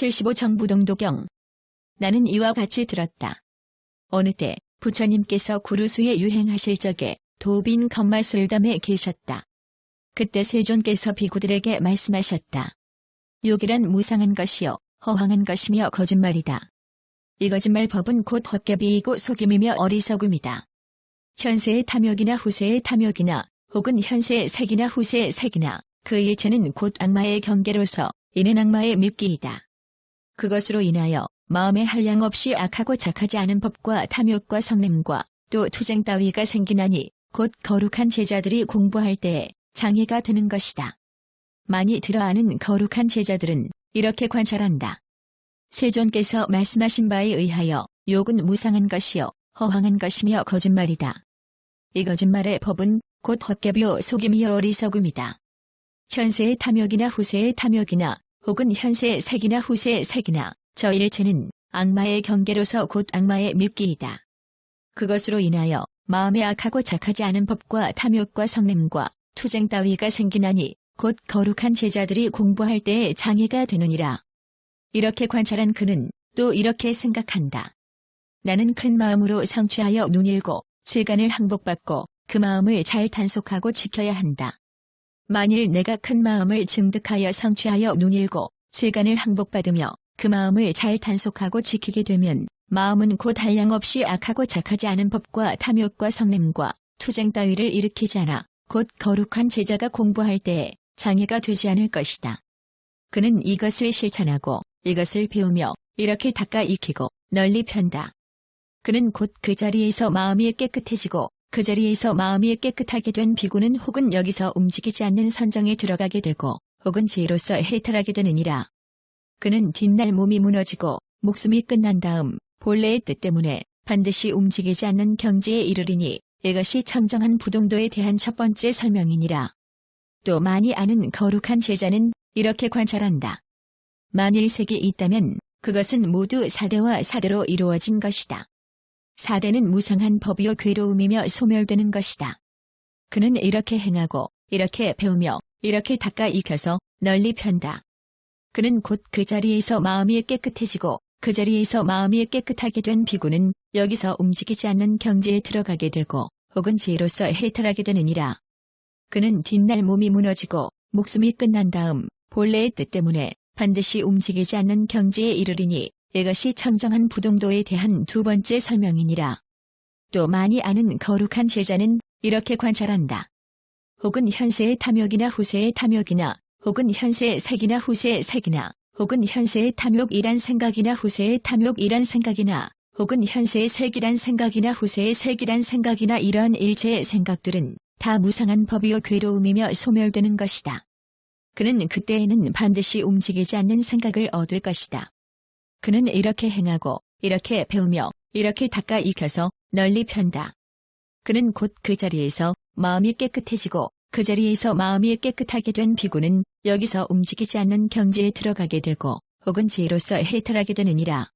75 정부동도경. 나는 이와 같이 들었다. 어느 때 부처님께서 구루수에 유행하실 적에 도빈 건마술담에 계셨다. 그때 세존께서 비구들에게 말씀하셨다. 욕이란 무상한 것이요 허황한 것이며 거짓말이다. 이 거짓말 법은 곧 헛개비이고 속임이며 어리석음이다. 현세의 탐욕이나 후세의 탐욕이나 혹은 현세의 색이나 후세의 색이나 그 일체는 곧 악마의 경계로서 이는 악마의 밉기이다. 그것으로 인하여 마음에 한량 없이 악하고 착하지 않은 법과 탐욕과 성냄과 또 투쟁 따위가 생기나니 곧 거룩한 제자들이 공부할 때에 장애가 되는 것이다. 많이 들어아는 거룩한 제자들은 이렇게 관찰한다. 세존께서 말씀하신 바에 의하여 욕은 무상한 것이요 허황한 것이며 거짓말이다. 이 거짓말의 법은 곧 헛개비요 속임이요 어리석음이다. 현세의 탐욕이나 후세의 탐욕이나 혹은 현세의 색이나 후세의 색이나 저 일체는 악마의 경계로서 곧 악마의 밉기이다. 그것으로 인하여 마음에 악하고 착하지 않은 법과 탐욕과 성냄과 투쟁 따위가 생기나니 곧 거룩한 제자들이 공부할 때에 장애가 되느니라. 이렇게 관찰한 그는 또 이렇게 생각한다. 나는 큰 마음으로 성취하여 눈일고 세간을 항복받고 그 마음을 잘 단속하고 지켜야 한다. 만일 내가 큰 마음을 증득하여 성취하여 눈일고 세간을 항복받으며 그 마음을 잘 단속하고 지키게 되면 마음은 곧 한량 없이 악하고 착하지 않은 법과 탐욕과 성냄과 투쟁 따위를 일으키지 않아 곧 거룩한 제자가 공부할 때에 장애가 되지 않을 것이다. 그는 이것을 실천하고 이것을 배우며 이렇게 닦아 익히고 널리 편다. 그는 곧 그 자리에서 마음이 깨끗해지고 그 자리에서 마음이 깨끗하게 된 비구는 혹은 여기서 움직이지 않는 선정에 들어가게 되고 혹은 지혜로서 해탈하게 되느니라. 그는 뒷날 몸이 무너지고 목숨이 끝난 다음 본래의 뜻 때문에 반드시 움직이지 않는 경지에 이르리니 이것이 청정한 부동도에 대한 첫 번째 설명이니라. 또 많이 아는 거룩한 제자는 이렇게 관찰한다. 만일 색이 있다면 그것은 모두 사대와 사대로 이루어진 것이다. 사대는 무상한 법이요 괴로움이며 소멸되는 것이다. 그는 이렇게 행하고 이렇게 배우며 이렇게 닦아 익혀서 널리 편다. 그는 곧 그 자리에서 마음이 깨끗해지고 그 자리에서 마음이 깨끗하게 된 비구는 여기서 움직이지 않는 경지에 들어가게 되고 혹은 지혜로서 해탈하게 되느니라. 그는 뒷날 몸이 무너지고 목숨이 끝난 다음 본래의 뜻 때문에 반드시 움직이지 않는 경지에 이르리니 이것이 청정한 부동도에 대한 두 번째 설명이니라. 또 많이 아는 거룩한 제자는 이렇게 관찰한다. 혹은 현세의 탐욕이나 후세의 탐욕이나 혹은 현세의 색이나 후세의 색이나 혹은 현세의 탐욕이란 생각이나 후세의 탐욕이란 생각이나 혹은 현세의 색이란 생각이나 후세의 색이란 생각이나 이러한 일체의 생각들은 다 무상한 법이요 괴로움이며 소멸되는 것이다. 그는 그때에는 반드시 움직이지 않는 생각을 얻을 것이다. 그는 이렇게 행하고 이렇게 배우며 이렇게 닦아 익혀서 널리 편다. 그는 곧 그 자리에서 마음이 깨끗해지고 그 자리에서 마음이 깨끗하게 된 비구는 여기서 움직이지 않는 경지에 들어가게 되고 혹은 지혜로서 해탈하게 되느니라.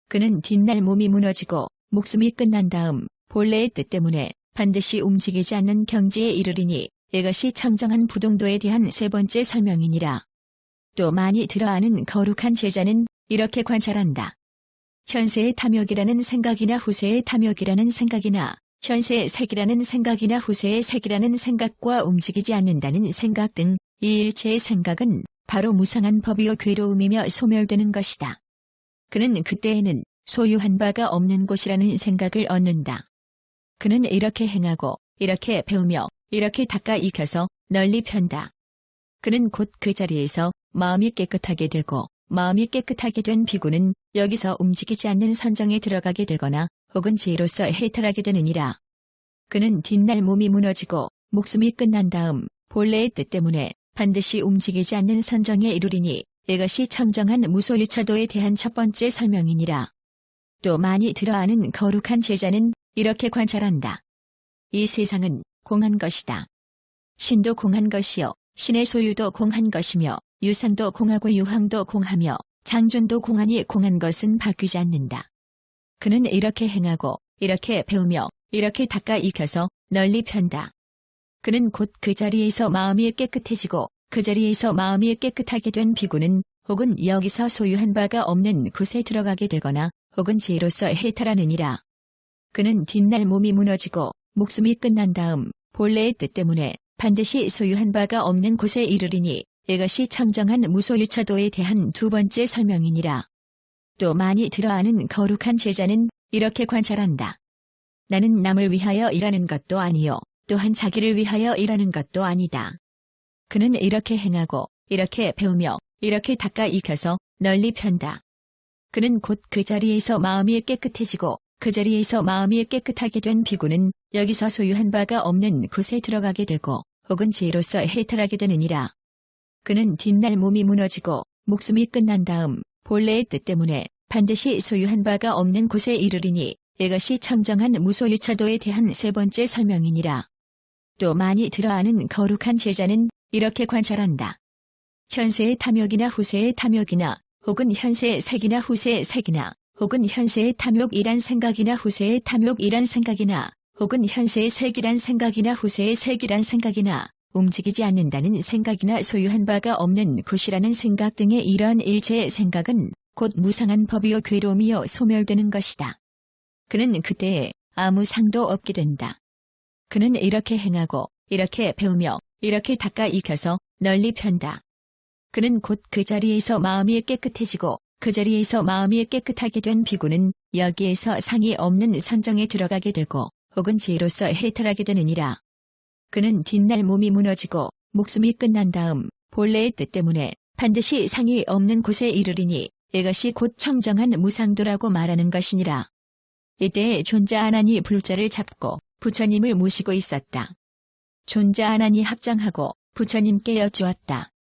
그는 뒷날 몸이 무너지고 목숨이 끝난 다음 본래의 뜻 때문에 반드시 움직이지 않는 경지에 이르리니 이것이 청정한 부동도에 대한 세 번째 설명이니라. 또 많이 들어아는 거룩한 제자는 이렇게 관찰한다. 현세의 탐욕이라는 생각이나 후세의 탐욕이라는 생각이나 현세의 색이라는 생각이나 후세의 색이라는 생각과 움직이지 않는다는 생각 등 이 일체의 생각은 바로 무상한 법이요 괴로움이며 소멸되는 것이다. 그는 그때에는 소유한 바가 없는 곳이라는 생각을 얻는다. 그는 이렇게 행하고 이렇게 배우며 이렇게 닦아 익혀서 널리 편다. 그는 곧 그 자리에서 마음이 깨끗하게 되고 마음이 깨끗하게 된 비구는 여기서 움직이지 않는 선정에 들어가게 되거나 혹은 지혜로서 해탈하게 되느니라. 그는 뒷날 몸이 무너지고 목숨이 끝난 다음 본래의 뜻 때문에 반드시 움직이지 않는 선정에 이르리니 이것이 청정한 무소유차도에 대한 첫 번째 설명이니라. 또 많이 들어아는 거룩한 제자는 이렇게 관찰한다. 이 세상은 공한 것이다. 신도 공한 것이요 신의 소유도 공한 것이며 유상도 공하고 유황도 공하며 장존도 공하니 공한 것은 바뀌지 않는다. 그는 이렇게 행하고 이렇게 배우며 이렇게 닦아 익혀서 널리 편다. 그는 곧 그 자리에서 마음이 깨끗해지고 그 자리에서 마음이 깨끗하게 된 비구는 혹은 여기서 소유한 바가 없는 곳에 들어가게 되거나 혹은 죄로서 해탈하느니라. 그는 뒷날 몸이 무너지고 목숨이 끝난 다음 본래의 뜻 때문에 반드시 소유한 바가 없는 곳에 이르리니 이것이 청정한 무소유처도에 대한 두 번째 설명이니라. 또 많이 들어아는 거룩한 제자는 이렇게 관찰한다. 나는 남을 위하여 일하는 것도 아니요 또한 자기를 위하여 일하는 것도 아니다. 그는 이렇게 행하고 이렇게 배우며 이렇게 닦아 익혀서 널리 편다. 그는 곧 그 자리에서 마음이 깨끗해지고 그 자리에서 마음이 깨끗하게 된 비구는 여기서 소유한 바가 없는 곳에 들어가게 되고 혹은 죄로서 해탈하게 되느니라. 그는 뒷날 몸이 무너지고 목숨이 끝난 다음 본래의 뜻 때문에 반드시 소유한 바가 없는 곳에 이르리니 이것이 청정한 무소유처도에 대한 세 번째 설명이니라. 또 많이 들어아는 거룩한 제자는 이렇게 관찰한다. 현세의 탐욕이나 후세의 탐욕이나 혹은 현세의 색이나 후세의 색이나 혹은 현세의 탐욕이란 생각이나 후세의 탐욕이란 생각이나 혹은 현세의 색이란 생각이나 후세의 색이란 생각이나 움직이지 않는다는 생각이나 소유한 바가 없는 곳이라는 생각 등의 이러한 일체의 생각은 곧 무상한 법이요 괴로움이요 소멸되는 것이다. 그는 그때에 아무 상도 없게 된다. 그는 이렇게 행하고 이렇게 배우며 이렇게 닦아 익혀서 널리 편다. 그는 곧 그 자리에서 마음이 깨끗해지고 그 자리에서 마음이 깨끗하게 된 비구는 여기에서 상이 없는 선정에 들어가게 되고 혹은 죄로서 해탈하게 되느니라. 그는 뒷날 몸이 무너지고 목숨이 끝난 다음 본래의 뜻 때문에 반드시 상이 없는 곳에 이르리니 이것이 곧 청정한 무상도라고 말하는 것이니라. 이때에 존자 아난이 불자를 잡고 부처님을 모시고 있었다. 존자 아난이 합장하고 부처님께 여쭈었다.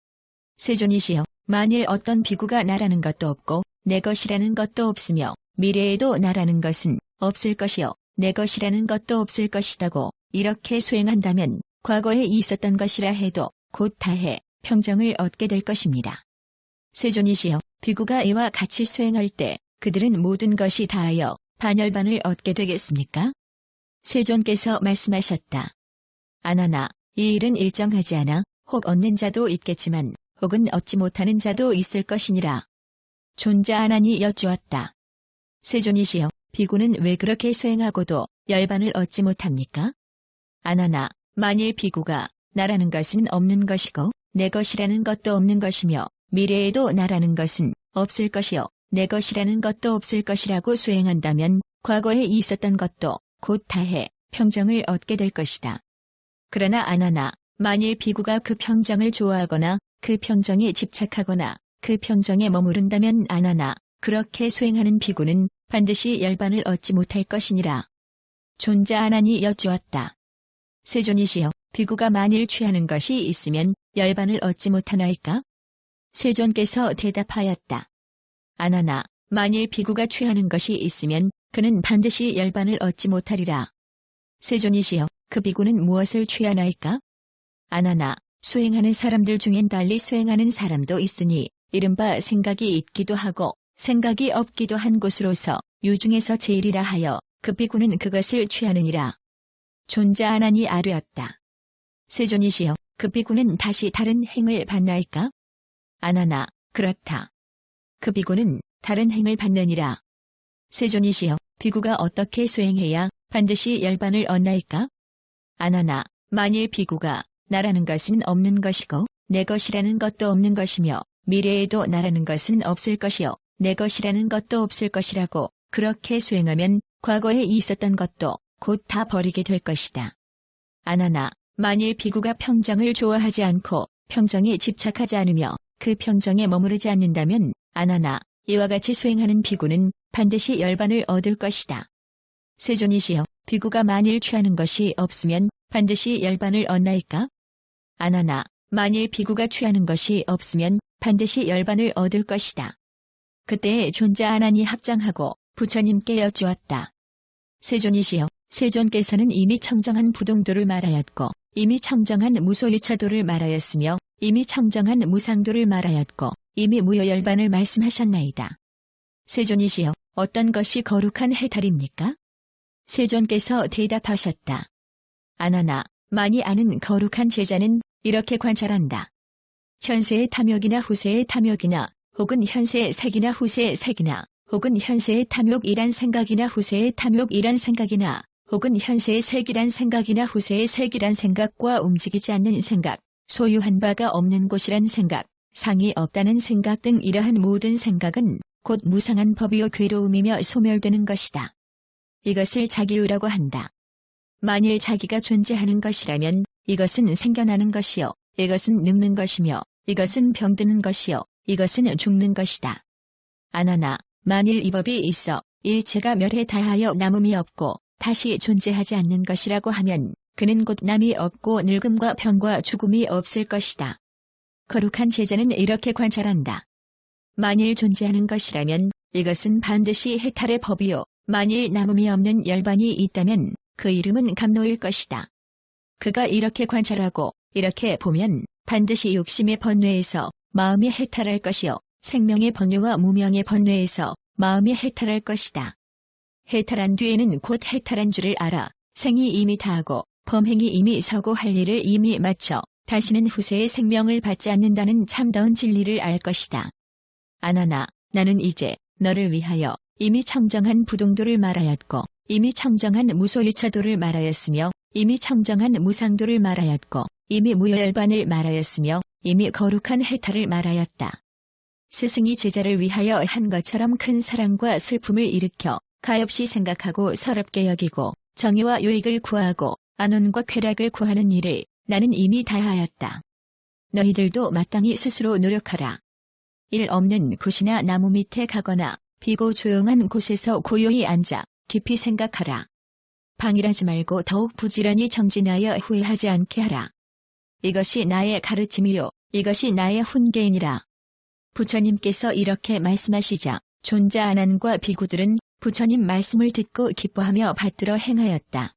세존이시여, 만일 어떤 비구가 나라는 것도 없고 내 것이라는 것도 없으며 미래에도 나라는 것은 없을 것이요 내 것이라는 것도 없을 것이다고 이렇게 수행한다면 과거에 있었던 것이라 해도 곧 다해 평정을 얻게 될 것입니다. 세존이시여, 비구가 이와 같이 수행할 때 그들은 모든 것이 다하여 반열반을 얻게 되겠습니까? 세존께서 말씀하셨다. 아나나, 이 일은 일정하지 않아 혹 얻는 자도 있겠지만 혹은 얻지 못하는 자도 있을 것이니라. 존자 아난이 여쭈었다. 세존이시여, 비구는 왜 그렇게 수행하고도 열반을 얻지 못합니까? 아나나, 만일 비구가 나라는 것은 없는 것이고 내 것이라는 것도 없는 것이며 미래에도 나라는 것은 없을 것이요 내 것이라는 것도 없을 것이라고 수행한다면 과거에 있었던 것도 곧 다해 평정을 얻게 될 것이다. 그러나 아나나, 만일 비구가 그 평정을 좋아하거나 그 평정에 집착하거나 그 평정에 머무른다면 아나나, 그렇게 수행하는 비구는 반드시 열반을 얻지 못할 것이니라. 존자 아난이 여쭈었다. 세존이시여, 비구가 만일 취하는 것이 있으면 열반을 얻지 못하나이까? 세존께서 대답하였다. 아나나, 만일 비구가 취하는 것이 있으면 그는 반드시 열반을 얻지 못하리라. 세존이시여, 그 비구는 무엇을 취하나이까? 아나나, 수행하는 사람들 중엔 달리 수행하는 사람도 있으니 이른바 생각이 있기도 하고 생각이 없기도 한 곳으로서 유중에서 제일이라 하여 그 비구는 그것을 취하느니라. 존자 아난이 아뢰었다. 세존이시여, 그 비구는 다시 다른 행을 받나이까? 아나나, 그렇다. 그 비구는 다른 행을 받느니라. 세존이시여, 비구가 어떻게 수행해야 반드시 열반을 얻나이까? 아나나, 만일 비구가 나라는 것은 없는 것이고 내 것이라는 것도 없는 것이며 미래에도 나라는 것은 없을 것이요 내 것이라는 것도 없을 것이라고 그렇게 수행하면 과거에 있었던 것도 곧 다 버리게 될 것이다. 아나나, 만일 비구가 평정을 좋아하지 않고 평정에 집착하지 않으며 그 평정에 머무르지 않는다면 아나나, 이와 같이 수행하는 비구는 반드시 열반을 얻을 것이다. 세존이시여, 비구가 만일 취하는 것이 없으면 반드시 열반을 얻나이까? 아나나, 만일 비구가 취하는 것이 없으면 반드시 열반을 얻을 것이다. 그때에 존자 아난이 합장하고 부처님께 여쭈었다. 세존이시여, 세존께서는 이미 청정한 부동도를 말하였고 이미 청정한 무소유처도를 말하였으며 이미 청정한 무상도를 말하였고 이미 무효열반을 말씀하셨나이다. 세존이시여, 어떤 것이 거룩한 해탈입니까? 세존께서 대답하셨다. 아나나, 많이 아는 거룩한 제자는 이렇게 관찰한다. 현세의 탐욕이나 후세의 탐욕이나 혹은 현세의 색이나 후세의 색이나 혹은 현세의 탐욕이란 생각이나 후세의 탐욕이란 생각이나 혹은 현세의 색이란 생각이나 후세의 색이란 생각과 움직이지 않는 생각, 소유한 바가 없는 곳이란 생각, 상이 없다는 생각 등 이러한 모든 생각은 곧 무상한 법이요 괴로움이며 소멸되는 것이다. 이것을 자기의라고 한다. 만일 자기가 존재하는 것이라면 이것은 생겨나는 것이요, 이것은 늙는 것이며 이것은 병드는 것이요, 이것은 죽는 것이다. 아나나, 만일 이 법이 있어 일체가 멸해 다하여 남음이 없고 다시 존재하지 않는 것이라고 하면 그는 곧 남이 없고 늙음과 병과 죽음이 없을 것이다. 거룩한 제자는 이렇게 관찰한다. 만일 존재하는 것이라면 이것은 반드시 해탈의 법이요, 만일 남음이 없는 열반이 있다면 그 이름은 감노일 것이다. 그가 이렇게 관찰하고 이렇게 보면 반드시 욕심의 번뇌에서 마음이 해탈할 것이요, 생명의 번뇌와 무명의 번뇌에서 마음이 해탈할 것이다. 해탈한 뒤에는 곧 해탈한 줄을 알아 생이 이미 다하고 범행이 이미 서고 할 일을 이미 마쳐 다시는 후세의 생명을 받지 않는다는 참다운 진리를 알 것이다. 아나나, 나는 이제 너를 위하여 이미 청정한 부동도를 말하였고 이미 청정한 무소유차도를 말하였으며 이미 청정한 무상도를 말하였고 이미 무열반을 말하였으며 이미 거룩한 해탈을 말하였다. 스승이 제자를 위하여 한 것처럼 큰 사랑과 슬픔을 일으켜 가엾이 생각하고 서럽게 여기고 정의와 유익을 구하고 안온과 쾌락을 구하는 일을 나는 이미 다하였다. 너희들도 마땅히 스스로 노력하라. 일 없는 굿이나 나무 밑에 가거나 비고 조용한 곳에서 고요히 앉아 깊이 생각하라. 방일하지 말고 더욱 부지런히 정진하여 후회하지 않게 하라. 이것이 나의 가르침이요, 이것이 나의 훈계이니라. 부처님께서 이렇게 말씀하시자 존자 아난과 비구들은 부처님 말씀을 듣고 기뻐하며 받들어 행하였다.